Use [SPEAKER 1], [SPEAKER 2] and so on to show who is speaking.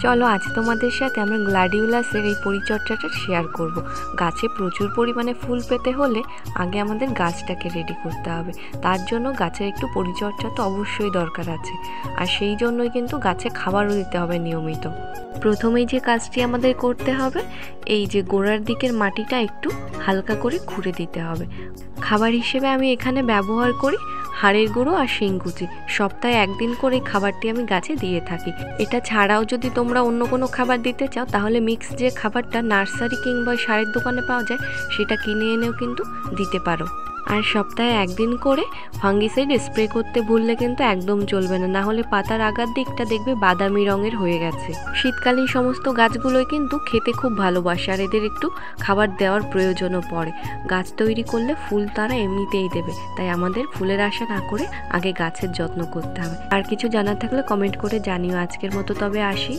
[SPEAKER 1] চলো আজ তোমাদের সাথে আমরা গ্ল্যাডিওলাসের এই পরিচর্যাটা শেয়ার করব। গাছে প্রচুর পরিমাণে ফুল পেতে হলে আগে আমাদের গাছটাকে রেডি করতে হবে। তার জন্য গাছের একটু পরিচর্যা তো অবশ্যই দরকার আছে, আর সেই জন্যই কিন্তু গাছে খাবারও দিতে হবে নিয়মিত। প্রথমেই যে কাজটি আমাদের করতে হবে, এই যে গোড়ার দিকের মাটিটা একটু হালকা করে খুঁড়ে দিতে হবে। খাবার হিসেবে আমি এখানে ব্যবহার করি হাড়ের গুঁড়ো আর শিংকুচি। সপ্তাহে একদিন করে খাবারটি আমি গাছে দিয়ে থাকি। এটা ছাড়াও যদি তোমরা অন্য কোনো খাবার দিতে চাও তাহলে মিক্স যে খাবারটা নার্সারি কিংবা সারের দোকানে পাওয়া যায় সেটা কিনে এনেও কিন্তু দিতে পারো। আর সপ্তাহে একদিন করে ফাঙ্গিসাইড স্প্রে করতে ভুললে কিন্তু একদম চলবে না, না হলে পাতার আগার দিকটা দেখবে বাদামি রঙের হয়ে গেছে। শীতকালীন সমস্ত গাছগুলোই কিন্তু খেতে খুব ভালোবাসে, আর এদের একটু খাবার দেওয়ার প্রয়োজনও পড়ে। গাছ তৈরি করলে ফুল তারা এমনিতেই দেবে, তাই আমাদের ফুলের আশা না করে আগে গাছের যত্ন করতে হবে। আর কিছু জানার থাকলে কমেন্ট করে জানিও। আজকের মতো তবে আসি।